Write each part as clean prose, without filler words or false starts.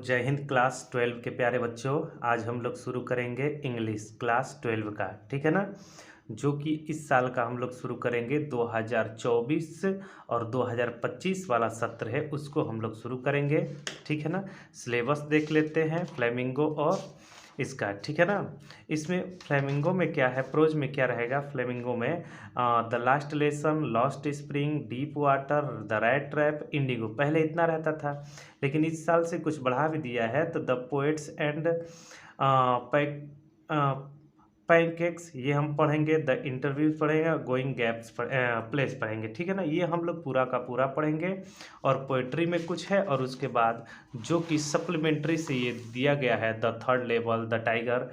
जय हिंद क्लास 12 के प्यारे बच्चों। आज हम लोग शुरू करेंगे इंग्लिश क्लास 12 का, ठीक है ना। जो कि इस साल का हम लोग शुरू करेंगे 2024 और 2025 वाला सत्र है, उसको हम लोग शुरू करेंगे, ठीक है ना। सिलेबस देख लेते हैं फ्लेमिंगो और इसका, ठीक है ना। इसमें फ्लेमिंगो में क्या है, प्रोज में क्या रहेगा। फ्लेमिंगो में the last lesson, lost spring, deep water, the rat trap, Indigo, पहले इतना रहता था, लेकिन इस साल से कुछ बढ़ा भी दिया है। तो द पोएट्स एंड पैनकेक्स ये हम पढ़ेंगे, द इंटरव्यूज पढ़ेंगे, गोइंग गैप्स प्लेस पढ़ेंगे, ठीक है ना। ये हम लोग पूरा का पूरा पढ़ेंगे। और पोएट्री में कुछ है, और उसके बाद जो कि सप्लीमेंट्री से ये दिया गया है, the third level, the tiger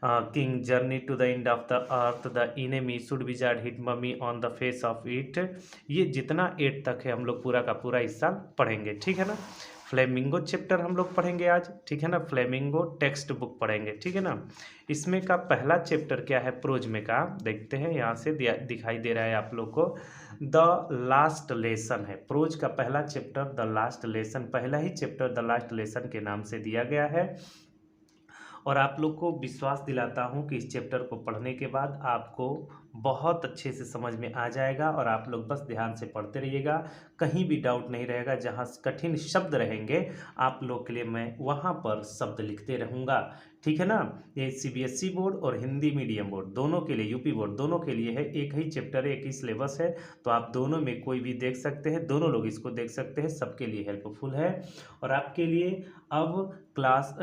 king, journey to the end of the earth, the enemy should wizard hit mummy on the face of it, ये जितना 8 तक है हम लोग पूरा का पूरा इस साल पढ़ेंगे, ठीक है ना। फ्लेमिंगो चैप्टर हम लोग पढ़ेंगे आज, ठीक है ना। फ्लेमिंगो टेक्स्ट बुक पढ़ेंगे, ठीक है ना। इसमें का पहला चैप्टर क्या है, प्रोज में का देखते हैं, यहाँ से दिखाई दे रहा है आप लोग को। द लास्ट लेसन है प्रोज का पहला चैप्टर, द लास्ट लेसन, पहला ही चैप्टर द लास्ट लेसन के नाम से दिया गया है। और आप लोग को विश्वास दिलाता हूँ कि इस चैप्टर को पढ़ने के बाद आपको बहुत अच्छे से समझ में आ जाएगा, और आप लोग बस ध्यान से पढ़ते रहिएगा, कहीं भी डाउट नहीं रहेगा। जहाँ कठिन शब्द रहेंगे आप लोग के लिए मैं वहाँ पर शब्द लिखते रहूँगा, ठीक है ना। ये सीबीएसई बोर्ड और हिंदी मीडियम बोर्ड दोनों के लिए, यूपी बोर्ड दोनों के लिए है, एक ही चैप्टर है, एक ही सिलेबस है। तो आप दोनों में कोई भी देख सकते हैं, दोनों लोग इसको देख सकते हैं, सबके लिए हेल्पफुल है। और आपके लिए अब क्लास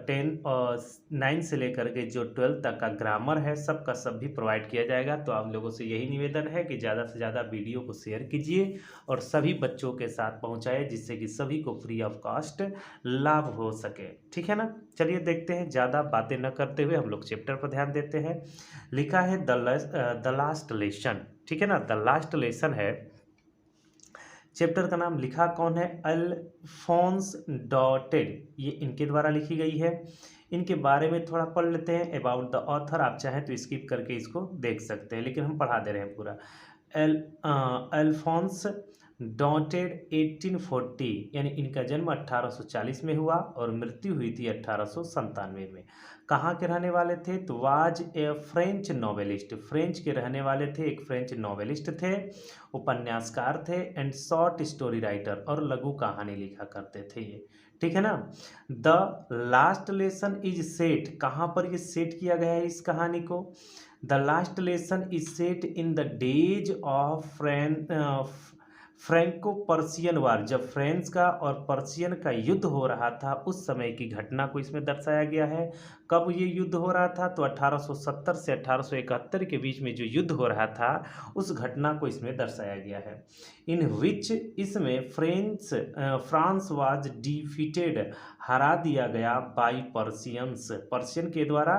10 और 9 से लेकर के जो 12 तक का ग्रामर है, सबका सब भी प्रोवाइड किया जाएगा। तो आप लोगों से यही निवेदन है कि ज़्यादा से ज़्यादा वीडियो को शेयर कीजिए और सभी बच्चों के साथ पहुंचाए, जिससे कि सभी को फ्री ऑफ कॉस्ट लाभ हो सके, ठीक है ना। चलिए देखते हैं, ज़्यादा बातें न करते हुए हम लोग चैप्टर पर ध्यान देते हैं। लिखा है द लास्ट लेसन, ठीक है ना। द लास्ट लेसन है, चैप्टर का नाम लिखा कौन है, अल्फोंस डॉटेड, ये इनके द्वारा लिखी गई है। इनके बारे में थोड़ा पढ़ लेते हैं, अबाउट द ऑथर। आप चाहें तो स्किप करके इसको देख सकते हैं, लेकिन हम पढ़ा दे रहे हैं पूरा। अल्फोंस डॉटेड 1840, यानी इनका जन्म 1840 में हुआ और मृत्यु हुई थी 1897 में। कहाँ के रहने वाले थे, तो was a French novelist, French के रहने वाले थे, एक फ्रेंच नॉवेलिस्ट थे, उपन्यासकार थे, एंड शॉर्ट स्टोरी राइटर, और लघु कहानी लिखा करते थे ये, ठीक है ना। The last lesson is set, कहाँ पर ये सेट किया गया है इस कहानी को। The last lesson is set in the days of Franco Persian war, जब फ्रांस का और पर्सियन का युद्ध हो रहा था, उस समय की घटना को इसमें दर्शाया गया है। कब ये युद्ध हो रहा था, तो 1870 से 1871 के बीच में जो युद्ध हो रहा था, उस घटना को इसमें दर्शाया गया है। इन विच, इसमें फ्रांस वाज डिफीटेड, हरा दिया गया, बाई पर्सियंस, पर्सियन के द्वारा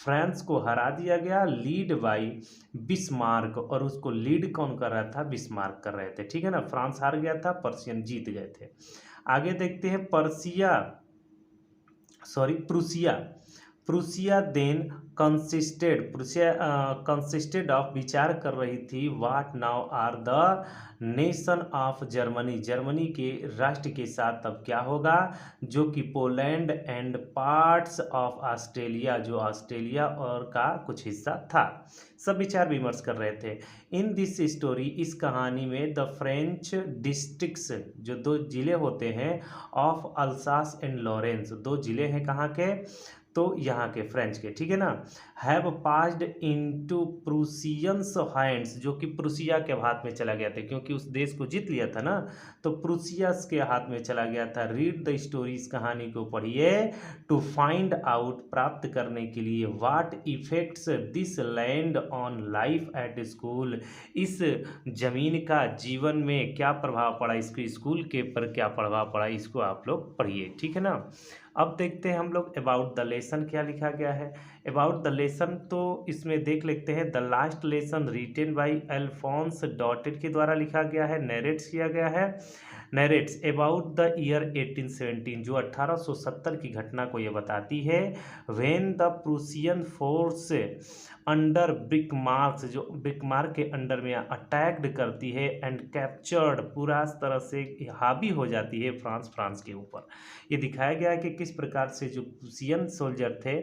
फ्रांस को हरा दिया गया, लीड बाई बिस्मार्क, और उसको लीड कौन कर रहा था, बिस्मार्क कर रहे थे, ठीक है ना। फ्रांस हार गया था, पर्सियन जीत गए थे। आगे देखते हैं Prussia. Prussia then consisted of, विचार कर रही थी, what now are the nation of Germany, Germany के राष्ट्र के साथ तब क्या होगा, जो कि Poland and parts of Australia, जो ऑस्ट्रेलिया और का कुछ हिस्सा था, सब विचार विमर्श कर रहे थे। इन दिस स्टोरी, इस कहानी में, द फ्रेंच डिस्ट्रिक्ट्स, जो दो जिले होते हैं, ऑफ अल्सास एंड लॉरेंस, दो जिले हैं कहाँ के, तो यहाँ के फ्रेंच के, ठीक है ना, हैव पास्ड इनटू प्रूसियंस हैंड्स, जो कि प्रूसिया के हाथ में चला गया था, क्योंकि उस देश को जीत लिया था ना, तो प्रूसियस के हाथ में चला गया था। रीड द स्टोरी, इस कहानी को पढ़िए, टू फाइंड आउट, प्राप्त करने के लिए, what effects this land on life at school, इस जमीन का जीवन में क्या प्रभाव पड़ा, इसके स्कूल के पर क्या प्रभाव पड़ा, इसको आप लोग पढ़िए, ठीक है ना। अब देखते हैं हम लोग अबाउट द लेसन क्या लिखा गया है। अबाउट द लेसन, तो इसमें देख लेते हैं, the last lesson written by Alphonse Daudet के द्वारा लिखा गया है, नरेट्स किया गया है। नरेट्स अबाउट द ईयर 1817, जो 1870 की घटना को ये बताती है। When the Prussian force under Bismarck, जो बिकमार्क के अंडर में अटैक्ड करती है एंड कैप्चर्ड, पूरा तरह से हावी हो जाती है फ्रांस के ऊपर। ये दिखाया गया है कि किस प्रकार से जो प्रूसियन सोल्जर थे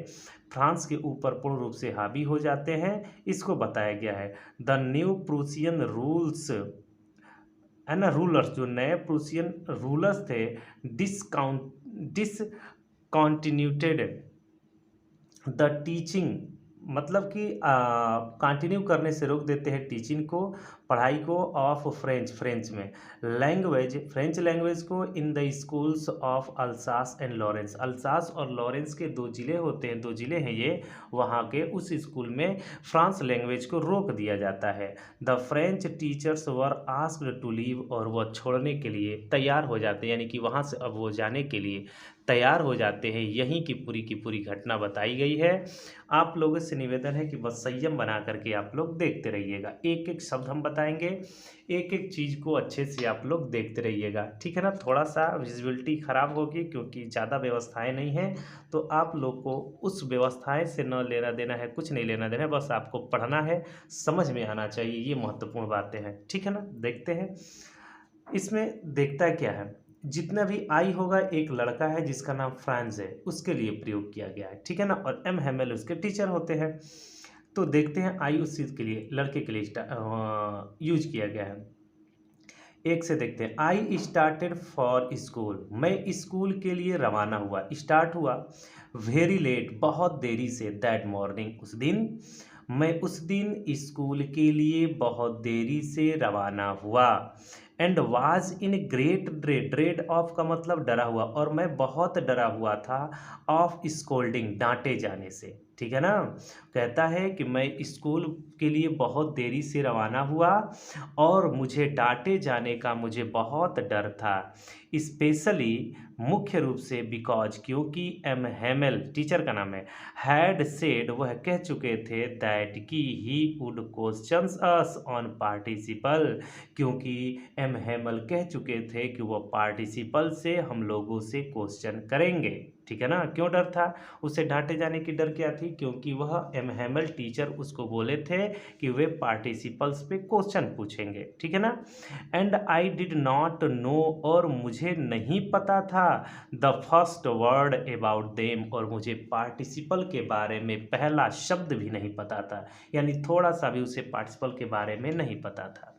फ्रांस के ऊपर पूर्ण रूप से हावी हो जाते हैं, इसको बताया गया है। द न्यू प्रूसियन रूल्स, है ना, रूलर्स, जो नए प्रूसियन रूलर्स थे, डिसकॉन्टिन्यूटेड द टीचिंग, मतलब कि कंटिन्यू करने से रोक देते हैं टीचिंग को, पढ़ाई को, ऑफ फ्रेंच में लैंग्वेज, फ्रेंच लैंग्वेज को, in the schools of Alsace and Lawrence. Alsace और लॉरेंस के दो जिले होते हैं, दो जिले हैं ये, वहाँ के उस स्कूल में फ्रांस लैंग्वेज को रोक दिया जाता है। The French teachers were asked to leave, और वह छोड़ने के लिए तैयार हो जाते हैं, यानी कि वहाँ से अब वो जाने के लिए तैयार हो जाते हैं। यहीं की पूरी घटना बताई गई है। आप लोगों से निवेदन है कि बस संयम बना करके आप लोग देखते रहिएगा, एक एक शब्द हम बताएंगे, एक एक चीज़ को अच्छे से आप लोग देखते रहिएगा, ठीक है ना। थोड़ा सा विजिबिलिटी ख़राब होगी क्योंकि ज़्यादा व्यवस्थाएं नहीं हैं, तो आप लोग को उस व्यवस्थाएं से न लेना देना है, कुछ नहीं लेना देना है, बस आपको पढ़ना है, समझ में आना चाहिए, ये महत्वपूर्ण बातें हैं, ठीक है ना। देखते हैं इसमें, देखता क्या है, जितना भी आई होगा, एक लड़का है जिसका नाम फ्रांस है, उसके लिए प्रयोग किया गया है, ठीक है ना, और एम हेमेल उसके टीचर होते हैं। तो देखते हैं आई उस चीज़ के लिए, लड़के के लिए यूज किया गया है। एक से देखते हैं, आई स्टार्टेड फॉर स्कूल, मैं स्कूल के लिए रवाना हुआ, स्टार्ट हुआ, वेरी लेट, बहुत देरी से, दैट मॉर्निंग, उस दिन, मैं उस दिन स्कूल के लिए बहुत देरी से रवाना हुआ, and was in great dread, dread of का मतलब डरा हुआ, और मैं बहुत डरा हुआ था, ऑफ स्कोल्डिंग, डांटे जाने से, ठीक है ना। कहता है कि मैं स्कूल के लिए बहुत देरी से रवाना हुआ और मुझे डांटे जाने का मुझे बहुत डर था, स्पेशली, मुख्य रूप से, बिकॉज, क्योंकि, एम हेमेल, टीचर का नाम है, हैड सेड, वह कह चुके थे, दैट कि he would questions us on participle, क्योंकि एम हेमल कह चुके थे कि वह पार्टिसिपल से हम लोगों से क्वेश्चन करेंगे, ठीक है ना। क्यों डर था, उसे डांटे जाने की डर क्या थी, क्योंकि वह एम हेमल टीचर उसको बोले थे कि वे पार्टिसिपल्स पे क्वेश्चन पूछेंगे, ठीक है ना। And I did not know, और मुझे नहीं पता था, the first word about them, और मुझे पार्टिसिपल के बारे में पहला शब्द भी नहीं पता था, यानी थोड़ा सा भी उसे पार्टिसिपल के बारे में नहीं पता था।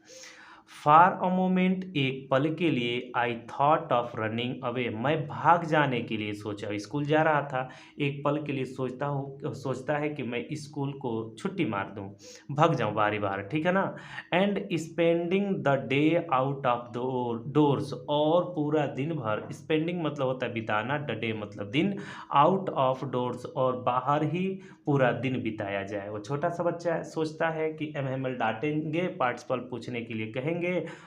फॉर अ मोमेंट, एक पल के लिए, I thought of running away, मैं भाग जाने के लिए सोचा, स्कूल जा रहा था, एक पल के लिए सोचता है कि मैं स्कूल को छुट्टी मार दूं, भाग जाऊं बाहर, ठीक है ना। And spending the day out of doors, और पूरा दिन भर, स्पेंडिंग मतलब होता है बिताना, द डे मतलब दिन, आउट ऑफ डोर्स, और बाहर ही पूरा दिन बिताया जाए। वो छोटा सा बच्चा है, सोचता है कि एम हेमल डांटेंगे, पार्टिसिपल पूछने के लिए कहेंगे,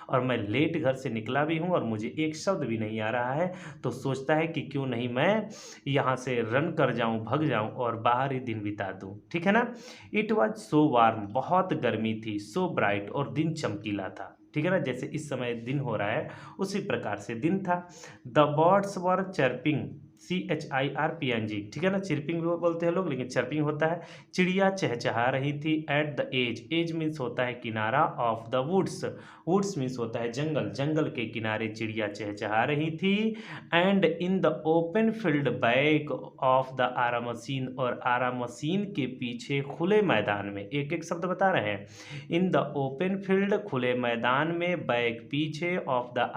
और मैं लेट घर से निकला भी हूँ और मुझे एक शब्द भी नहीं आ रहा है, तो सोचता है कि क्यों नहीं मैं यहाँ से रन कर जाऊँ, भाग जाऊँ और बाहर ही दिन बिता दूँ, ठीक है ना। इट वॉज सो वार्म, बहुत गर्मी थी, सो ब्राइट, और दिन चमकीला था, ठीक है ना, जैसे इस समय दिन हो रहा है उसी प्रकार से दिन था। The birds were chirping, CHIRPNG, ठीक है ना, चिरपिंग भी बोलते हैं लोग, लेकिन चर्पिंग होता है। चिड़िया चहचहा रही थी, at the edge, edge means होता है किनारा, of the woods, woods means होता है जंगल, जंगल के किनारे चिड़िया चहचहा रही थी। And in the open field back of the ara machine, और आरा मशीन के पीछे खुले मैदान में, एक एक शब्द बता रहे हैं, इन द ओपन फील्ड, खुले मैदान में, बैक पीछे, ऑफ द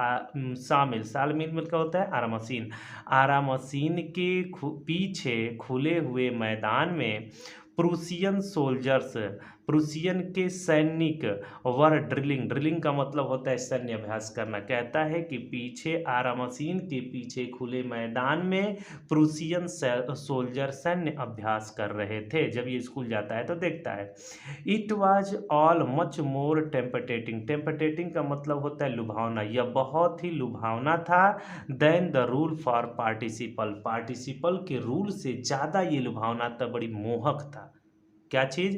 शामिल, शामिल मतलब होता है आरा मशीन, आरा मशीन के पीछे खुले हुए मैदान में, प्रूसियन सोल्जर्स, प्रूसियन के सैनिक, वर ड्रिलिंग, ड्रिलिंग का मतलब होता है सैन्य अभ्यास करना, कहता है कि पीछे, आरा मशीन के पीछे खुले मैदान में प्रूसियन सोल्जर सैन्य अभ्यास कर रहे थे। जब ये स्कूल जाता है तो देखता है। It was all much more tempting, tempting का मतलब होता है लुभावना, यह बहुत ही लुभावना था, then the rule for participle, participle के रूल से ज़्यादा ये लुभावना था, बड़ी मोहक था। क्या चीज़,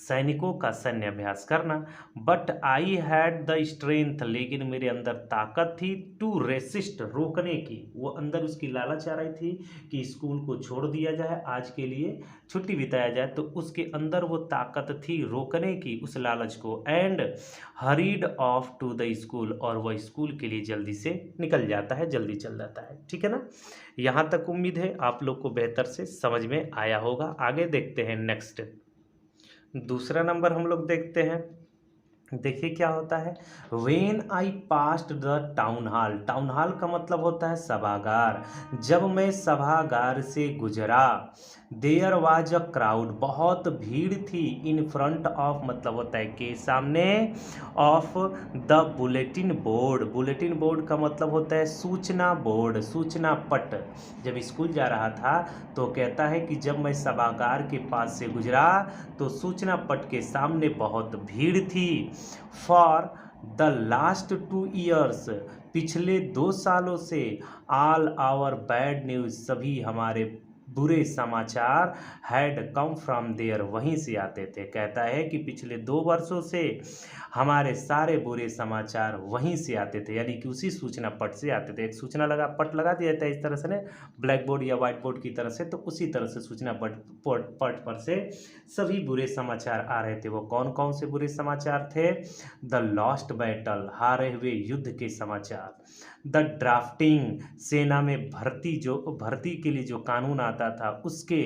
सैनिकों का सैन्य अभ्यास करना। But I had the strength, लेकिन मेरे अंदर ताकत थी, टू रेसिस्ट, रोकने की। वो अंदर उसकी लालच आ रही थी कि स्कूल को छोड़ दिया जाए, आज के लिए छुट्टी बिताया जाए, तो उसके अंदर वो ताकत थी रोकने की उस लालच को। And hurried off to the school, और वह स्कूल के लिए जल्दी से निकल जाता है, जल्दी चल जाता है। ठीक है ना। यहाँ तक उम्मीद है आप लोग को बेहतर से समझ में आया होगा। आगे देखते हैं नेक्स्ट। दूसरा नंबर हम लोग देखते हैं। देखिए क्या होता है। When I passed the town hall, town hall का मतलब होता है सभागार। जब मैं सभागार से गुजरा, देयर वाज अ क्राउड, बहुत भीड़ थी, इन फ्रंट ऑफ मतलब होता है के सामने, of the bulletin board, bulletin board का मतलब होता है सूचना बोर्ड, सूचना पट। जब स्कूल जा रहा था तो कहता है कि जब मैं सभागार के पास से गुजरा तो सूचना पट के सामने बहुत भीड़ थी। फॉर द लास्ट 2 years, पिछले 2 सालों से, ऑल आवर बैड न्यूज़, सभी हमारे बुरे समाचार, हैड कम फ्रॉम देयर, वहीं से आते थे। कहता है कि पिछले 2 वर्षों से हमारे सारे बुरे समाचार वहीं से आते थे, यानी कि उसी सूचना पट से आते थे। एक सूचना लगा पट लगा दिया जाता है इस तरह से ना, ब्लैक बोर्ड या व्हाइट बोर्ड की तरह से, तो उसी तरह से सूचना पट पर से सभी बुरे समाचार आ रहे थे। वो कौन कौन से बुरे समाचार थे। द लॉस्ट बैटल, हारे हुए युद्ध के समाचार। द ड्राफ्टिंग, सेना में भर्ती, जो भर्ती के लिए जो कानून आता था उसके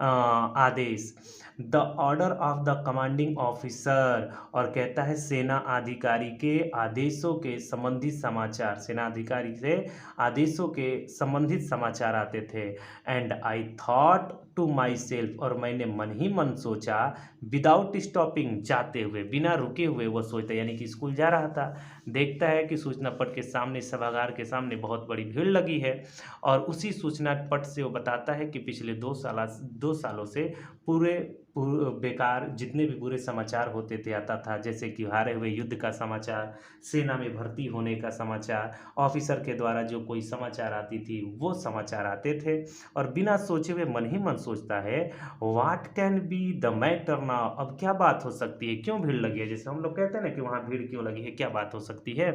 आदेश। The order of the commanding officer, और कहता है सेना अधिकारी के आदेशों के संबंधित समाचार, सेना अधिकारी से आदेशों के संबंधित समाचार आते थे। And I thought to myself, और मैंने मन ही मन सोचा, विदाउट स्टॉपिंग, जाते हुए, बिना रुके हुए वो सोचता, यानी कि स्कूल जा रहा था, देखता है कि सूचना पट के सामने, सभागार के सामने बहुत बड़ी भीड़ लगी है, और उसी सूचना पट से वो बताता है कि पिछले 2 सालों से पूरे बेकार जितने भी बुरे समाचार होते थे आता था, जैसे कि हारे हुए युद्ध का समाचार, सेना में भर्ती होने का समाचार, ऑफिसर के द्वारा जो कोई समाचार आती थी वो समाचार आते थे। और बिना सोचे हुए मन ही मन सोचता है, what can be the matter now, अब क्या बात हो सकती है, क्यों भीड़ लगी है, जैसे हम लोग कहते हैं ना कि वहाँ भीड़ क्यों लगी है, क्या बात हो सकती है,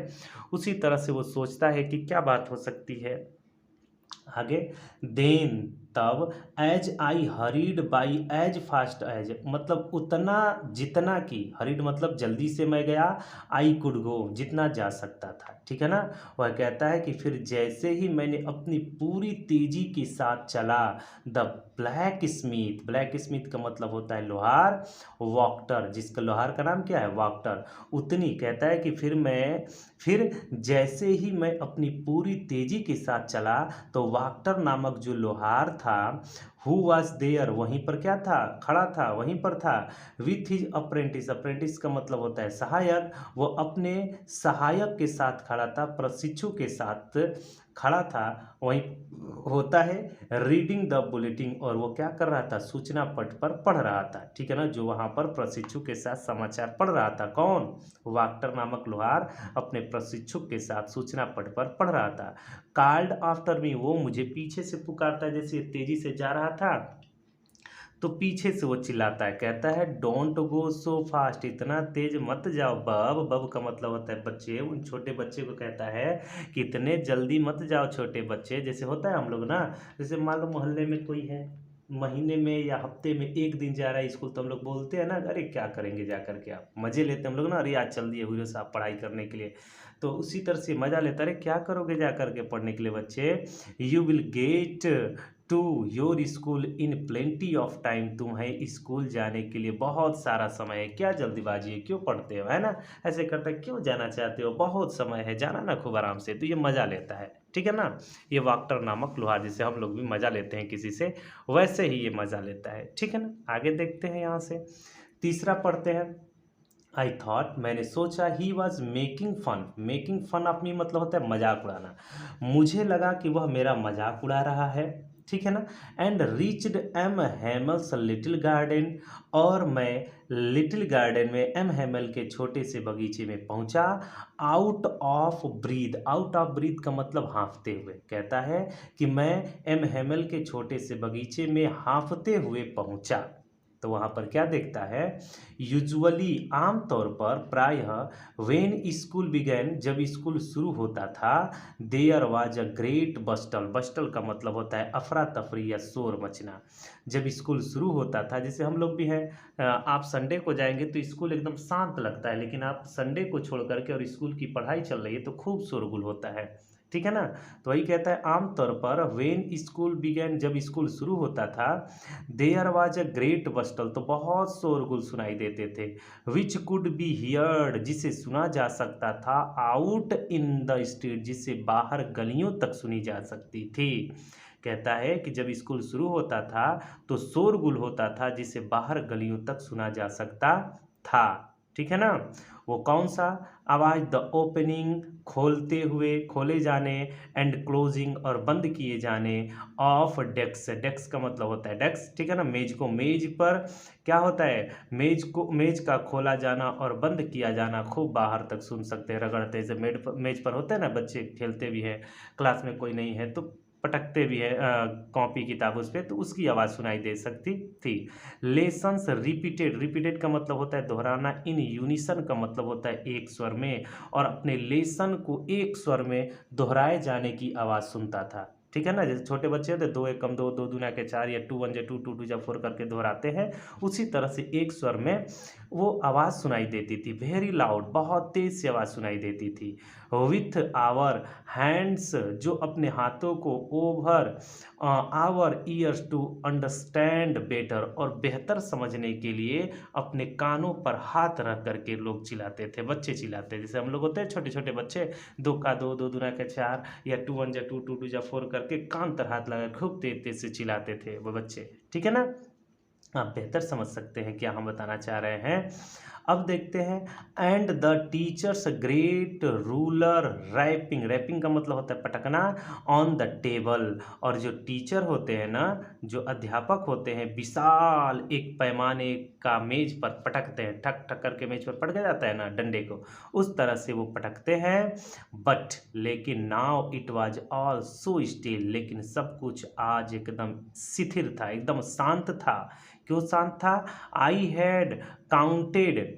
उसी तरह से वो सोचता है कि क्या बात हो सकती है। आगे, देन, तब, as I hurried by, as fast as, मतलब उतना जितना की, हरीड मतलब जल्दी से मैं गया, आई कुड गो, जितना जा सकता था। ठीक है ना। वह कहता है कि फिर जैसे ही मैंने अपनी पूरी तेजी के साथ चला, the black Smith, black Smith का मतलब होता है लोहार, वॉक्टर, जिसका लोहार का नाम क्या है, वॉक्टर, उतनी, कहता है कि फिर जैसे ही मैं अपनी पूरी तेजी के साथ चला तो वाक्टर नामक जो लोहार था, हु वॉज देयर, वहीं पर क्या था, खड़ा था, वहीं पर था, विथ हिज अप्रेंटिस, अप्रेंटिस का मतलब होता है सहायक, वो अपने सहायक के साथ खड़ा था, प्रशिक्षु के साथ खड़ा था, वहीं होता है रीडिंग द बुलेटिन, और वो क्या कर रहा था, सूचना पट पर पढ़ रहा था। ठीक है ना, जो वहाँ पर प्रशिक्षु के साथ समाचार पढ़ रहा था, कौन, वाक्टर नामक लोहार अपने प्रशिक्षु के साथ सूचना पट पर पढ़ रहा था। कॉल्ड आफ्टर मी, वो मुझे पीछे से पुकारता है, जैसे तेजी से जा रहा था तो पीछे से वो चिल्लाता है, कहता है डोंट गो सो फास्ट, इतना तेज मत जाओ, बब, बब का मतलब होता है बच्चे, उन छोटे बच्चे को कहता है कि इतने जल्दी मत जाओ छोटे बच्चे। जैसे होता है हम लोग ना, जैसे मान लो मोहल्ले में कोई है, महीने में या हफ्ते में एक दिन जा रहा है स्कूल, तो हम लोग बोलते हैं ना, अरे क्या करेंगे जा करके, आप मज़े लेते हैं हम लोग ना, अरे आज चल दिए हीरो साहब पढ़ाई करने के लिए, तो उसी तरह से मज़ा लेता है, अरे क्या करोगे जा करके पढ़ने के लिए बच्चे, you will get to your school in plenty of time, तुम्हें स्कूल जाने के लिए बहुत सारा समय है, क्या जल्दीबाजी है, क्यों पढ़ते हो, है ना, ऐसे करता है, क्यों जाना चाहते हो, बहुत समय है, जाना ना खूब आराम से, तो ये मज़ा लेता है। ठीक है ना, ये वाक्टर नामक लोहार, जैसे हम लोग भी मज़ा लेते हैं किसी से, वैसे ही ये मज़ा लेता है। ठीक है ना, आगे देखते हैं यहाँ से, तीसरा पढ़ते हैं। आई थॉट, मैंने सोचा, he was making fun, making fun of me मतलब होता है मजाक उड़ाना, मुझे लगा कि वह मेरा मजाक उड़ा रहा है। ठीक है ना। And reached M Hamel's little garden, और मैं लिटिल गार्डन में एम हेमल के छोटे से बगीचे में पहुंचा। Out of breath, out of breath का मतलब हाँफते हुए, कहता है कि मैं एम हेमल के छोटे से बगीचे में हाँफते हुए पहुंचा। तो वहाँ पर क्या देखता है, यूजुअली आमतौर पर प्रायः व्हेन स्कूल बिगैन जब स्कूल शुरू होता था, देयर वाज अ ग्रेट बस्टल, बस्टल का मतलब होता है अफरा तफरी या शोर मचना। जब स्कूल शुरू होता था, जैसे हम लोग भी हैं, आप संडे को जाएंगे तो स्कूल एकदम शांत लगता है, लेकिन आप संडे को छोड़ करके और स्कूल की पढ़ाई चल रही है तो खूब शोरगुल होता है, ठीक है ना। तो वही कहता है आमतौर पर व्हेन स्कूल बिगैन जब स्कूल शुरू होता था, देयर वाज अ ग्रेट बस्टल तो बहुत शोरगुल सुनाई देते थे, विच कुड बी हियर्ड जिसे सुना जा सकता था, आउट इन द स्ट्रीट जिसे बाहर गलियों तक सुनी जा सकती थी। कहता है कि जब स्कूल शुरू होता था तो शोरगुल होता था जिसे बाहर गलियों तक सुना जा सकता था, ठीक है ना। वो कौन सा आवाज, द ओपनिंग खोलते हुए, खोले जाने, एंड क्लोजिंग और बंद किए जाने, ऑफ डेस्क, डेस्क का मतलब होता है डेस्क, ठीक है ना, मेज को, मेज पर क्या होता है, मेज को, मेज का खोला जाना और बंद किया जाना खूब बाहर तक सुन सकते हैं, रगड़ते जैसे मेज पर होते हैं ना, बच्चे खेलते भी हैं, क्लास में कोई नहीं है तो पटकते भी है कॉपी किताब उस पर, तो उसकी आवाज़ सुनाई दे सकती थी। लेसन्स रिपीटेड, रिपीटेड का मतलब होता है दोहराना, इन यूनिसन का मतलब होता है एक स्वर में, और अपने लेसन को एक स्वर में दोहराए जाने की आवाज़ सुनता था, ठीक है ना। जैसे छोटे बच्चे होते दो एक कम दो, दो दूना के चार, या टू वन जा टू, टू टू जा फोर करके दोहराते हैं, उसी तरह से एक स्वर में वो आवाज़ सुनाई देती थी, वेरी लाउड, बहुत तेज सी आवाज़ सुनाई देती थी। विथ आवर हैंड्स जो अपने हाथों को, over our years to understand better और बेहतर समझने के लिए अपने कानों पर हाथ रख करके लोग चिल्लाते थे, बच्चे चिल्लाते थे, जैसे हम लोग होते हैं छोटे छोटे बच्चे, दो का दो, दो दूना के चार, या टू वन जा टू, टू टू जा फोर करके कान तर हाथ लगा खूब तेज तेज से चिल्लाते थे वो बच्चे, ठीक है ना। आप बेहतर समझ सकते हैं क्या हम बताना चाह रहे हैं। अब देखते हैं, and the teacher's great ruler rapping, rapping का मतलब होता है पटकना, ऑन द टेबल, और जो टीचर होते हैं ना, जो अध्यापक होते हैं, विशाल एक पैमाने का मेज पर पटकते हैं, ठक ठक करके मेज पर पटका जाता है ना डंडे को, उस तरह से वो पटकते हैं। बट लेकिन now it was all so still, लेकिन सब कुछ आज एकदम शिथिल था, एकदम शांत था। क्यों शांत था, I had counted,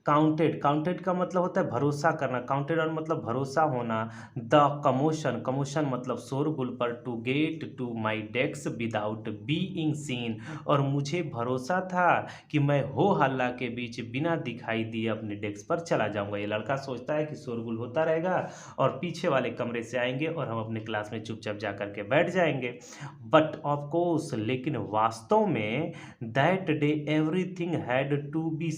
counted, counted का मतलब होता है भरोसा करना, काउंटेड और मतलब भरोसा होना, द कमोशन, कमोशन मतलब शोरगुल पर, to get to my desk without being seen, और मुझे भरोसा था कि मैं हो हल्ला के बीच बिना दिखाई दिए अपने डेस्क पर चला जाऊंगा। ये लड़का सोचता है कि शोरगुल होता रहेगा और पीछे वाले कमरे से आएंगे और हम अपने क्लास में चुपचाप जा करके बैठ जाएंगे। बट ऑफ कोर्स, लेकिन वास्तव में, that day everything had to be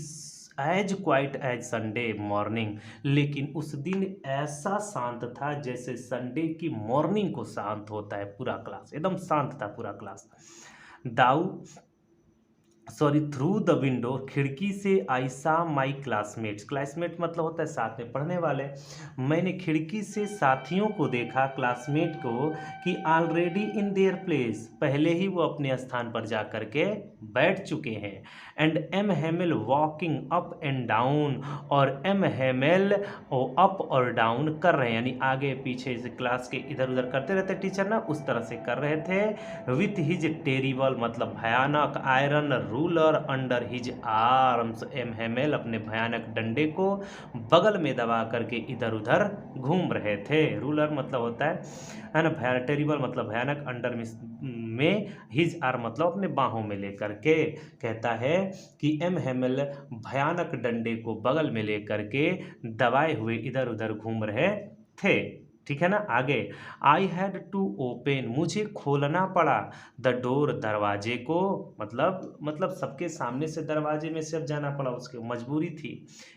as quiet as Sunday morning, लेकिन उस दिन ऐसा शांत था जैसे संडे की मॉर्निंग को शांत होता है, पूरा क्लास एकदम शांत था, पूरा class. Dau sorry through the window, खिड़की से आई सा माई क्लासमेट्स, क्लासमेट मतलब होता है साथ में पढ़ने वाले, मैंने खिड़की से साथियों को देखा, क्लासमेट को, कि ऑलरेडी इन देयर प्लेस, पहले ही वो अपने स्थान पर जा कर के बैठ चुके हैं, and M Hamel walking up and down, और एम हेमल अप और डाउन कर रहे हैं, यानी आगे पीछे से क्लास के इधर उधर करते रहते टीचर ना, उस तरह से कर रहे थे। विथ हिज टेरिबल मतलब भयानक, iron ruler under his arms, M Hamel अपने भयानक डंडे को बगल में दबा करके इधर उधर घूम रहे थे। रूलर मतलब होता है ना भयानक, टेरिबल मतलब भयानक, अंडर में हिज आर्म मतलब अपने बाहों में लेकर के। कहता है कि एम हेमेल भयानक डंडे को बगल में लेकर के दबाए हुए इधर उधर घूम रहे थे, ठीक है ना। आगे, आई हैड टू ओपन, मुझे खोलना पड़ा, द डोर, दरवाजे को, मतलब सबके सामने से दरवाजे में से अब जाना पड़ा, उसकी मजबूरी थी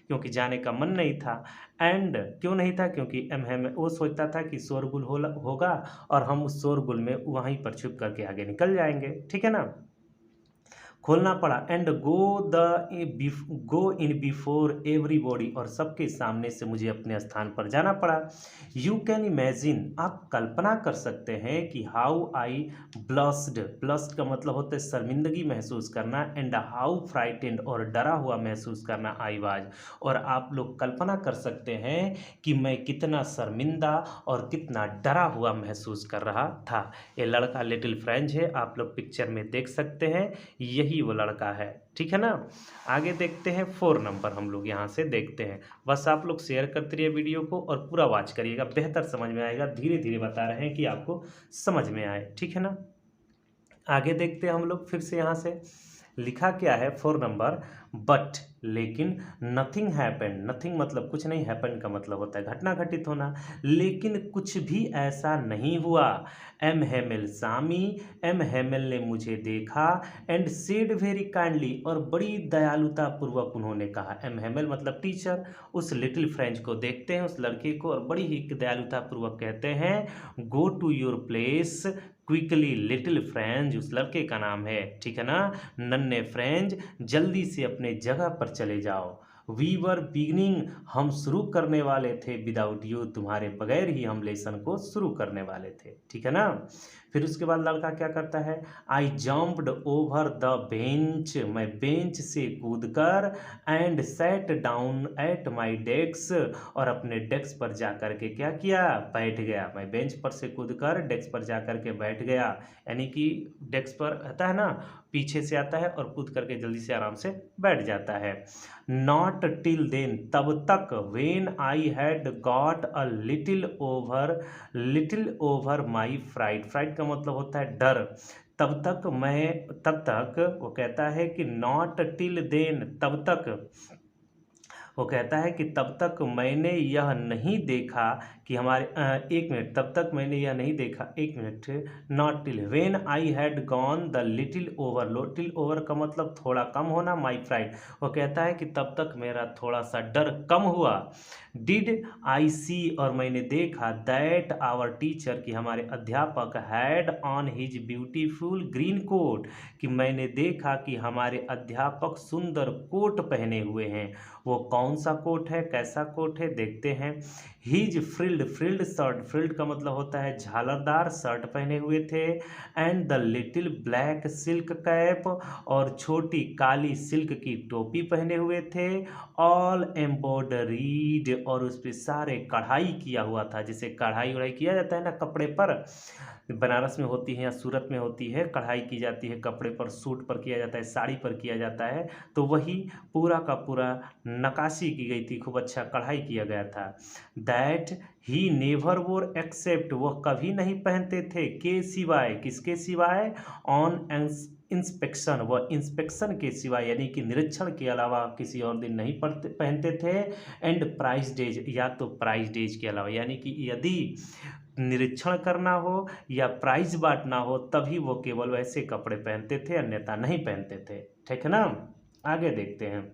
क्योंकि जाने का मन नहीं था। एंड क्यों नहीं था, क्योंकि वो सोचता था कि शोरगुल होगा और हम उस शोरगुल में वहीं पर छुप करके आगे निकल जाएंगे, ठीक है ना। खोलना पड़ा, and go in before everybody, और सबके सामने से मुझे अपने स्थान पर जाना पड़ा। यू कैन इमेजिन, आप कल्पना कर सकते हैं कि हाउ आई ब्लस्ड, ब्लस्ड का मतलब होता है शर्मिंदगी महसूस करना, एंड हाउ फ्राइटेंड और डरा हुआ महसूस करना आई वाज, और आप लोग कल्पना कर सकते हैं कि मैं कितना शर्मिंदा और कितना डरा हुआ महसूस कर रहा था। ये लड़का लिटिल फ्रेंच है, आप लोग पिक्चर में देख सकते हैं, यही यही वो लड़का है, ठीक है ना। आगे देखते हैं 4 नंबर, हम लोग यहाँ से देखते हैं। बस आप लोग शेयर करते रहिए वीडियो को और पूरा वॉच करिएगा, बेहतर समझ में आएगा। धीरे धीरे बता रहे हैं कि आपको समझ में आए, ठीक है ना। आगे देखते हैं हम लोग फिर से यहाँ से लिखा क्या है 4 नंबर, बट लेकिन नथिंग हैपन। नथिंग मतलब कुछ नहीं, हैपन का मतलब होता है घटना घटित होना, लेकिन कुछ भी ऐसा नहीं हुआ। एम हेमल सामी, एम हेमल ने मुझे देखा, एंड सेड वेरी काइंडली, और बड़ी दयालुता पूर्वक उन्होंने कहा। एम हेमल मतलब टीचर, उस लिटिल फ्रेंच को देखते हैं, उस लड़के को, और बड़ी ही दयालुता पूर्वक कहते हैं, go to your place quickly little French, उस लड़के का नाम है, ठीक है ना। नन्हे फ्रेंच, जल्दी से अपने जगह पर चले जाओ। वी वर बिगिनिंग, हम शुरू करने वाले थे, विदाउट यू, तुम्हारे बगैर ही हम लेसन को शुरू करने वाले थे, ठीक है ना। फिर उसके बाद लड़का क्या करता है, आई जम्प्ड ओवर द बेंच, मैं बेंच से कूदकर, and sat down at my desk, और अपने डेस्क पर जा कर के क्या किया, बैठ गया। मैं बेंच पर से कूदकर डेस्क पर जा कर के बैठ गया, यानी कि डेस्क पर रहता है ना, पीछे से आता है और कूद करके जल्दी से आराम से बैठ जाता है। नॉट टिल देन, तब तक, when I had got a little over my fried. Fried का मतलब होता है डर। तब तक वो कहता है कि नॉट टिल देन, तब तक वो कहता है कि तब तक मैंने यह नहीं देखा कि हमारे एक मिनट, तब तक मैंने यह नहीं देखा, एक minute, not till, when I had gone the little over, little over का मतलब थोड़ा कम होना, माई फ्राइड, वो कहता है कि तब तक मेरा थोड़ा सा डर कम हुआ। डिड आई सी, और मैंने देखा, दैट आवर टीचर, कि हमारे अध्यापक, had on his beautiful green coat, कि मैंने देखा कि हमारे अध्यापक सुंदर कोट पहने हुए हैं। वो कौन सा कोट है, कैसा कोट है, देखते हैं। हिज फ्रिल्ड शर्ट, फ्रिल्ड का मतलब होता है झालरदार शर्ट पहने हुए थे, and the little black silk cap, और छोटी काली सिल्क की टोपी पहने हुए थे, ऑल एम्ब्रॉयडरीड, और उस पर सारे कढ़ाई किया हुआ था, जैसे कढ़ाई उढ़ाई किया जाता है ना कपड़े पर, बनारस में होती है या सूरत में होती है, कढ़ाई की जाती है कपड़े पर, सूट पर किया जाता है, साड़ी पर किया जाता है, तो वही पूरा का पूरा नक्काशी की गई थी, खूब अच्छा कढ़ाई किया गया था। दैट ही नेवर वोर एक्सेप्ट, वह कभी नहीं पहनते थे, के सिवाय, किसके सिवाय, ऑन इंस्पेक्शन, वह इंस्पेक्शन के सिवाय, यानी कि निरीक्षण के अलावा किसी और दिन नहीं पहनते थे, एंड प्राइज डेज, या तो प्राइज डेज के अलावा, यानी कि यदि निरीक्षण करना हो या प्राइज बांटना हो तभी वो केवल वैसे कपड़े पहनते थे, अन्यथा नहीं पहनते थे, ठीक है ना। आगे देखते हैं।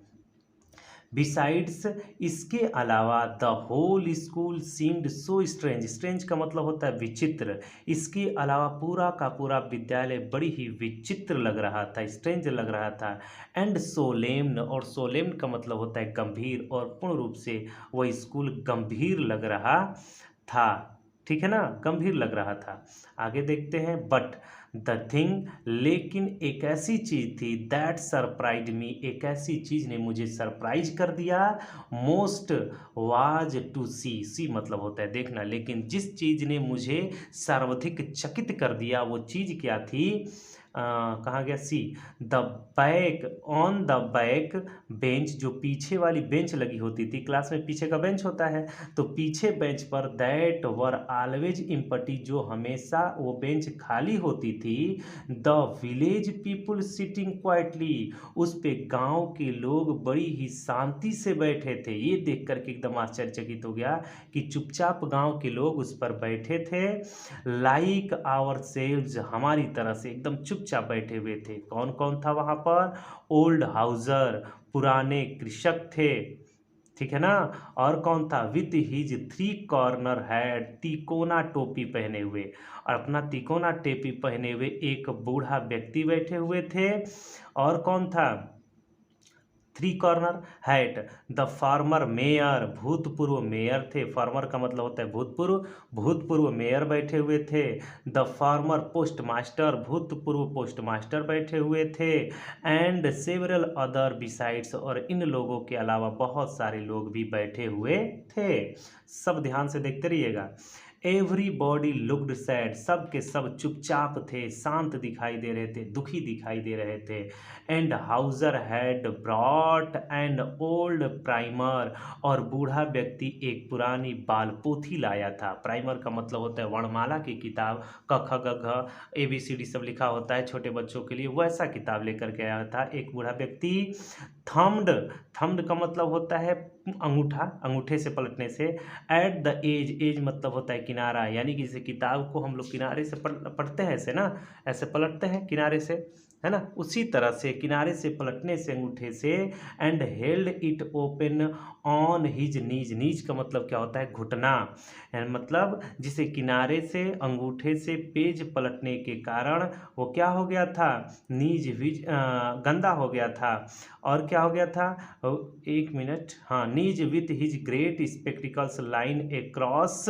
बिसाइड्स, इसके अलावा, the whole school seemed so strange, strange का मतलब होता है विचित्र, इसके अलावा पूरा का पूरा विद्यालय बड़ी ही विचित्र लग रहा था, स्ट्रेंज लग रहा था, एंड सोलेम्न, और सोलेम्न का मतलब होता है गंभीर, और पूर्ण रूप से वह स्कूल गंभीर लग रहा था, ठीक है ना, गंभीर लग रहा था। आगे देखते हैं। बट द थिंग, लेकिन एक ऐसी चीज थी, दैट सरप्राइज मी, एक ऐसी चीज ने मुझे सरप्राइज कर दिया, मोस्ट वाज टू सी मतलब होता है देखना, लेकिन जिस चीज ने मुझे सर्वाधिक चकित कर दिया वो चीज क्या थी, कहाँ गया, see, the back, on the back bench, जो पीछे वाली बेंच लगी होती थी, क्लास में पीछे का बेंच होता है, तो पीछे बेंच पर, दैट वर ऑलवेज इम्पटी, जो हमेशा वो बेंच खाली होती थी, the village people sitting quietly, उस पे गांव के लोग बड़ी ही शांति से बैठे थे। ये देख करके एकदम आश्चर्यचकित हो गया कि चुपचाप गांव के लोग उस पर बैठे थे, लाइक आवर सेल्व्स, हमारी तरह से एकदम चुपचाप बैठे हुए थे। कौन कौन था वहां पर, ओल्ड हाउजर, पुराने कृषक थे, ठीक है ना, और कौन था, विथ हिज 3 कॉर्नर हैड, तिकोना टोपी पहने हुए, और अपना तिकोना टोपी पहने हुए एक बूढ़ा व्यक्ति बैठे हुए थे, और कौन था, 3 corner hat, the farmer mayor, भूतपूर्व मेयर थे, फार्मर का मतलब होता है भूतपूर्व, भूतपूर्व मेयर बैठे हुए थे, द फार्मर पोस्ट मास्टर, भूतपूर्व पोस्ट मास्टर बैठे हुए थे, एंड सेवरल अदर बिसाइड्स, और इन लोगों के अलावा बहुत सारे लोग भी बैठे हुए थे। सब ध्यान से देखते रहिएगा। एवरीबॉडी लुक्ड सैड, सब के सब चुपचाप थे, शांत दिखाई दे रहे थे, दुखी दिखाई दे रहे थे। And Houser had brought an old primer, और बूढ़ा व्यक्ति एक पुरानी बाल पोथी लाया था। प्राइमर का मतलब होता है वर्णमाला की किताब, क ख ग घ ABCD सब लिखा होता है छोटे बच्चों के लिए, वैसा किताब लेकर के आया था एक बूढ़ा व्यक्ति। थम्ड, थम्ड का मतलब होता है अंगूठा, अंगूठे से पलटने से। एट द एज, एज मतलब होता है किनारा, यानी कि जैसे किताब को हम लोग किनारे से पढ़ते हैं, ऐसे ना, ऐसे पलटते हैं किनारे से, है ना, उसी तरह से किनारे से पलटने से अंगूठे से। And held it open on his knees, knees का मतलब क्या होता है घुटना, मतलब जिसे किनारे से अंगूठे से पेज पलटने के कारण वो क्या हो गया था, नीज विज गंदा हो गया था। और क्या हो गया था, एक मिनट, हाँ, knees with his great spectacles line across,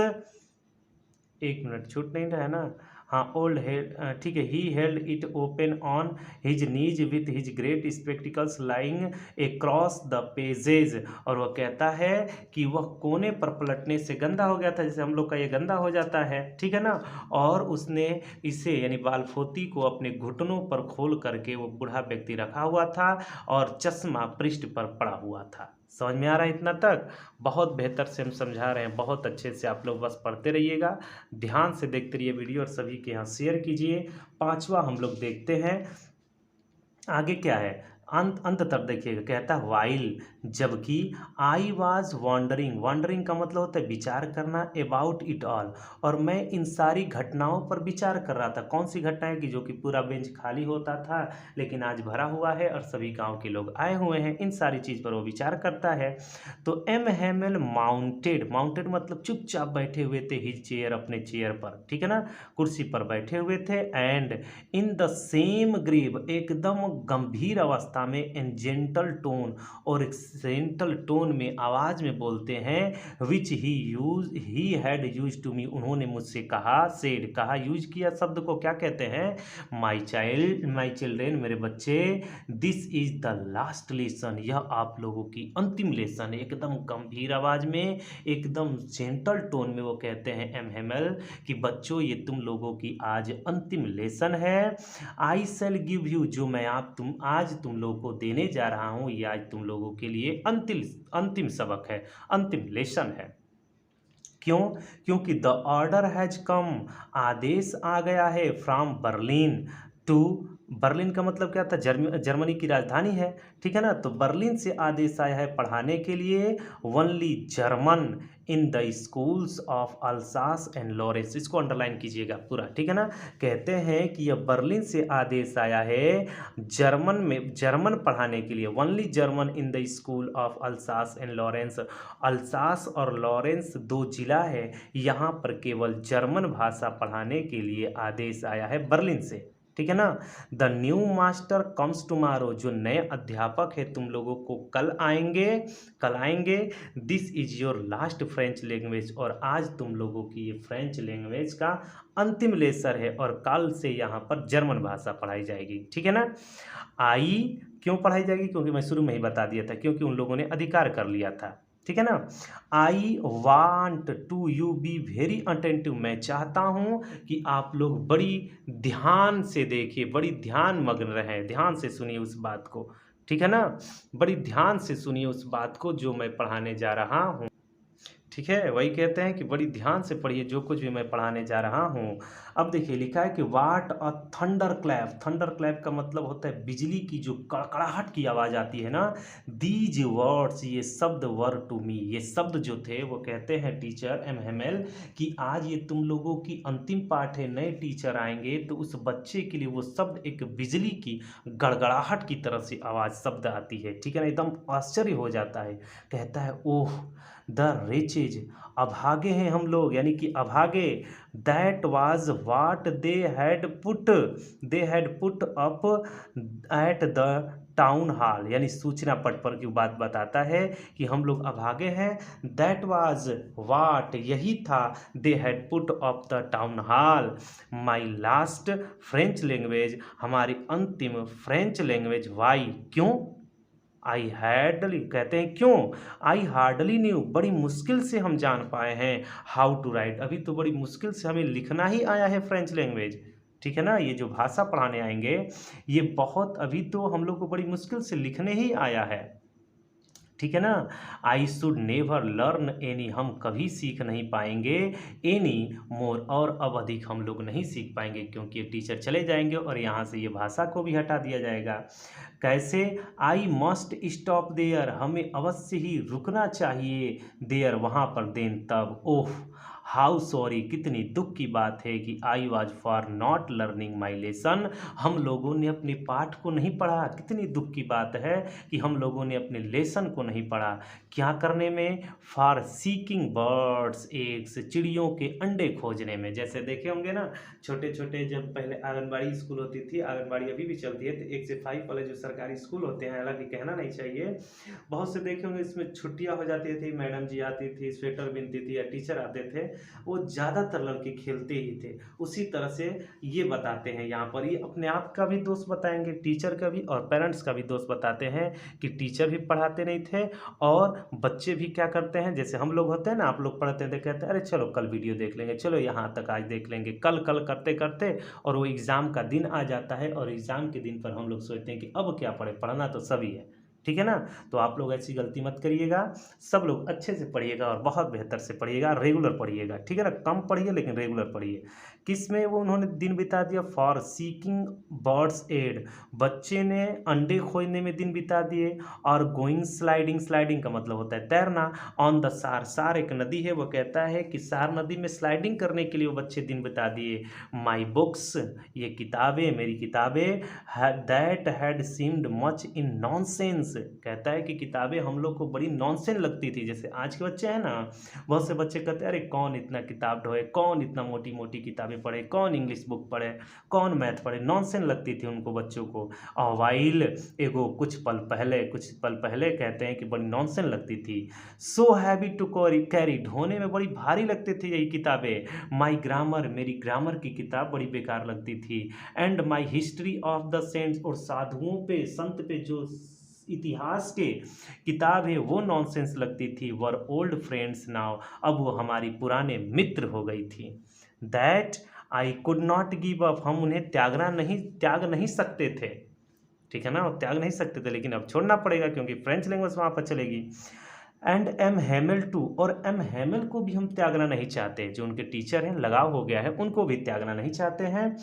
एक मिनट छूट नहीं रहा है ना, हाँ, ओल्ड हेड, ठीक है, he held it open on his knees with his great spectacles lying across the pages. और वह कहता है कि वह कोने पर पलटने से गंदा हो गया था, जैसे हम लोग का ये गंदा हो जाता है, ठीक है ना। और उसने इसे यानी बालफोती को अपने घुटनों पर खोल करके वो बूढ़ा व्यक्ति रखा हुआ था और चश्मा पृष्ठ पर पड़ा हुआ था। समझ में आ रहा है इतना तक? बहुत बेहतर से हम समझा रहे हैं, बहुत अच्छे से आप लोग बस पढ़ते रहिएगा, ध्यान से देखते रहिए वीडियो और सभी के यहाँ शेयर कीजिए। पांचवा हम लोग देखते हैं आगे क्या है, अंत तक देखिएगा। कहता है वाइल, जबकि आई वॉज वॉन्डरिंग, वॉन्डरिंग का मतलब होता है विचार करना, अबाउट इट ऑल, और मैं इन सारी घटनाओं पर विचार कर रहा था। कौन सी घटनाएं, कि जो कि पूरा बेंच खाली होता था लेकिन आज भरा हुआ है और सभी गांव के लोग आए हुए हैं, इन सारी चीज़ पर वो विचार करता है। तो एम हेमल माउंटेड, माउंटेड मतलब चुपचाप बैठे हुए थे, हिज चेयर, अपने चेयर पर, ठीक है ना, कुर्सी पर बैठे हुए थे। And in the same grave, एकदम गंभीर अवस्था में, इन जेंटल टोन, और एक जेंटल टोन में, आवाज में बोलते हैं, which he had used to me, उन्होंने मुझसे कहा, सेड कहा, यूज किया शब्द को क्या कहते हैं, माई चाइल्ड, माई चिल्ड्रेन, मेरे बच्चे, this is the last lesson, यह आप लोगों की अंतिम लेसन। एकदम गंभीर आवाज में, एकदम जेंटल टोन में वो कहते हैं एम हेमल कि बच्चों ये तुम लोगों की आज अंतिम लेसन है। आई सेल गिव यू, जो मैं आज तुम लोगों को देने जा रहा हूं, ये आज तुम लोगों के लिए अंतिम सबक है, अंतिम लेसन है। क्यों? क्योंकि द ऑर्डर हैज कम, आदेश आ गया है, फ्रॉम बर्लिन टू, बर्लिन का मतलब क्या था, जर्मनी की राजधानी है, ठीक है ना, तो बर्लिन से आदेश आया है पढ़ाने के लिए, only German in the schools of Alsace and Lawrence, इसको अंडरलाइन कीजिएगा पूरा, ठीक है ना। कहते हैं कि यह बर्लिन से आदेश आया है जर्मन में, जर्मन पढ़ाने के लिए, only German in the school of Alsace and Lawrence, Alsace और लॉरेंस दो जिला है, यहाँ पर केवल जर्मन भाषा पढ़ाने के लिए आदेश आया है बर्लिन से, ठीक है ना। The new master comes tomorrow, जो नए अध्यापक है तुम लोगों को कल आएंगे। This is your last French language, और आज तुम लोगों की ये फ्रेंच लैंग्वेज का अंतिम लेक्चर है, और कल से यहाँ पर जर्मन भाषा पढ़ाई जाएगी, ठीक है ना। आई क्यों पढ़ाई जाएगी, क्योंकि मैं शुरू में ही बता दिया था, क्योंकि उन लोगों ने अधिकार कर लिया था, ठीक है ना। I want to you be very attentive, मैं चाहता हूं कि आप लोग बड़ी ध्यान से देखिए, बड़ी ध्यान मग्न रहें, ध्यान से सुनिए उस बात को, ठीक है ना, बड़ी ध्यान से सुनिए उस बात को जो मैं पढ़ाने जा रहा हूं, ठीक है। वही कहते हैं कि बड़ी ध्यान से पढ़िए जो कुछ भी मैं पढ़ाने जा रहा हूँ। अब देखिए लिखा है कि वाट अ थंडर क्लैप, थंडर क्लैप का मतलब होता है बिजली की जो कड़कड़ाहट की आवाज़ आती है ना। दीज वर्ड्स, ये शब्द, वर टू मी, ये शब्द जो थे वो कहते हैं टीचर एम हेमल कि आज ये तुम लोगों की अंतिम पाठ है, नए टीचर आएंगे तो उस बच्चे के लिए वो शब्द एक बिजली की गड़गड़ाहट की तरह से आवाज़ शब्द आती है, ठीक है ना, एकदम आश्चर्य हो जाता है। कहता है ओह द रिचेज, अभागे हैं हम लोग, यानी कि अभागे, that was what they had put up at the town hall, यानी सूचना पट पर की बात बताता है कि हम लोग अभागे हैं। दैट वाज वाट, यही था, they had put up the town hall, my last French language, हमारी अंतिम फ्रेंच लैंग्वेज, वाई क्यों, आई हार्डली कहते हैं क्यों, आई हार्डली न्यू बड़ी मुश्किल से हम जान पाए हैं हाउ टू राइट, अभी तो बड़ी मुश्किल से हमें लिखना ही आया है फ्रेंच लैंग्वेज। ठीक है ना, ये जो भाषा पढ़ाने आएंगे ये बहुत अभी तो हम लोग को बड़ी मुश्किल से लिखने ही आया है। ठीक है ना, I should never learn any, हम कभी सीख नहीं पाएंगे एनी मोर, और अब अधिक हम लोग नहीं सीख पाएंगे क्योंकि ये टीचर चले जाएंगे और यहाँ से ये भाषा को भी हटा दिया जाएगा। कैसे, आई मस्ट स्टॉप देयर, हमें अवश्य ही रुकना चाहिए देयर वहाँ पर, देन तब, ओह हाउ सॉरी, कितनी दुख की बात है कि I was for not learning my lesson, हम लोगों ने अपने पाठ को नहीं पढ़ा, कितनी दुख की बात है कि हम लोगों ने अपने लेसन को नहीं पढ़ा। क्या करने में, फॉर सीकिंग बर्ड्स एग्स, चिड़ियों के अंडे खोजने में। जैसे देखे होंगे ना, छोटे छोटे जब पहले आंगनबाड़ी स्कूल होती थी, आंगनबाड़ी अभी भी चलती है, तो 1 से 5 वाले जो सरकारी स्कूल होते हैं, हालांकि कहना नहीं चाहिए, बहुत से देखे होंगे इसमें छुट्टियां हो जाती थी, मैडम जी आती थी, स्वेटर बिनती थी या टीचर आते थे, वो ज़्यादातर लड़के खेलते ही थे। उसी तरह से ये बताते हैं यहाँ पर, ये अपने आप का भी दोष बताएंगे, टीचर का भी और पेरेंट्स का भी दोष बताते हैं कि टीचर भी पढ़ाते नहीं थे और बच्चे भी क्या करते हैं, जैसे हम लोग होते हैं ना, आप लोग पढ़ते थे, कहते हैं अरे चलो कल वीडियो देख लेंगे, चलो यहाँ तक आज देख लेंगे, कल कल करते करते और वो एग्ज़ाम का दिन आ जाता है और एग्ज़ाम के दिन पर हम लोग सोचते हैं कि अब क्या पढ़े, पढ़ना तो सभी है। ठीक है ना, तो आप लोग ऐसी गलती मत करिएगा, सब लोग अच्छे से पढ़िएगा और बहुत बेहतर से पढ़िएगा, रेगुलर पढ़िएगा। ठीक है ना, कम पढ़िए लेकिन रेगुलर पढ़िए। किस में वो उन्होंने दिन बिता दिया, फॉर सीकिंग बर्ड्स एड, बच्चे ने अंडे खोजने में दिन बिता दिए, और गोइंग स्लाइडिंग, स्लाइडिंग का मतलब होता है तैरना, ऑन द सार, सार एक नदी है, वो कहता है कि सार नदी में स्लाइडिंग करने के लिए वो बच्चे दिन बिता दिए। माई बुक्स, ये किताबें, मेरी किताबें, that had seemed much in nonsense, कहता है कि किताबें हम लोग को बड़ी नॉनसेंस लगती थी। जैसे आज के बच्चे हैं ना, बहुत से बच्चे कहते हैं अरे कौन इतना किताब ढोए, कौन इतना मोटी मोटी किताबें पढ़े, कौन इंग्लिश बुक पढ़े, कौन मैथ पढ़े, नॉनसेंस लगती थी उनको बच्चों को। और वाइल एगो, कुछ पल पहले कहते हैं कि बड़ी नॉनसेंस लगती थी। सो हैवी टू कैरी, ढोने में बड़ी भारी लगती थी यही किताबें। माई ग्रामर, मेरी ग्रामर की किताब बड़ी बेकार लगती थी। And my history of the saints, और साधुओं पे, संत पे जो इतिहास के किताब है वो नॉनसेंस लगती थी। वर ओल्ड फ्रेंड्स नाउ, अब वो हमारी पुराने मित्र हो गई थी। That I could not give up, हम उन्हें त्याग नहीं सकते थे। ठीक है ना, वो त्याग नहीं सकते थे लेकिन अब छोड़ना पड़ेगा क्योंकि फ्रेंच लैंग्वेज वहाँ पर चलेगी। एंड एम हेमल टू, और एम हेमल को भी हम त्यागना नहीं चाहते, जो उनके टीचर हैं, लगाव हो गया है, उनको भी त्यागना नहीं चाहते हैं।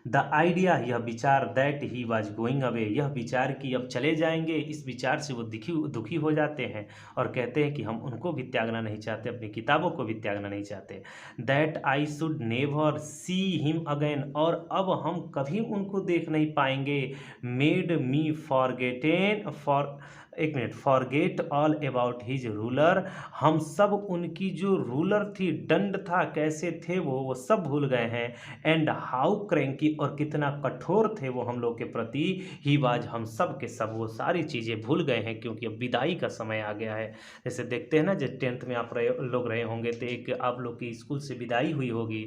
द आइडिया, यह विचार, that he was going away, यह विचार कि अब चले जाएंगे, इस विचार से वो दुखी हो जाते हैं और कहते हैं कि हम उनको भी त्यागना नहीं चाहते, अपनी किताबों को भी त्यागना नहीं चाहते। That I should never see him again, और अब हम कभी उनको देख नहीं पाएंगे। मेड मी फॉरगेटेन, फॉर एक minute, forget all about his ruler, हम सब उनकी जो रूलर थी, दंड था, कैसे थे वो सब भूल गए हैं। एंड हाउ क्रैंकी, और कितना कठोर थे वो हम लोग के प्रति। ही वाज, हम सब के सब वो सारी चीज़ें भूल गए हैं क्योंकि अब विदाई का समय आ गया है। जैसे देखते हैं ना, जब 10th में आप लोग रहे होंगे तो एक आप लोग की स्कूल से विदाई हुई होगी,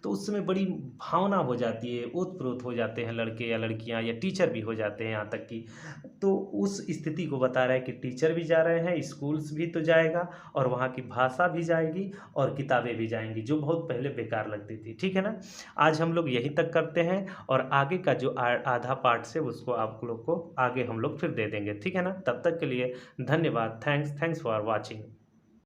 तो उस समय बड़ी भावना हो जाती है, ओत-प्रोत हो जाते हैं लड़के या लड़कियां, या टीचर भी हो जाते हैं यहाँ तक कि। तो उस स्थिति को बता रहा है कि टीचर भी जा रहे हैं, स्कूल्स भी तो जाएगा और वहाँ की भाषा भी जाएगी और किताबें भी जाएंगी, जो बहुत पहले बेकार लगती थी। ठीक है ना, आज हम लोग यहीं तक करते हैं और आगे का जो आधा पार्ट से उसको आप लोग को आगे हम लोग फिर दे देंगे। ठीक है ना, तब तक के लिए धन्यवाद। Thanks for watching.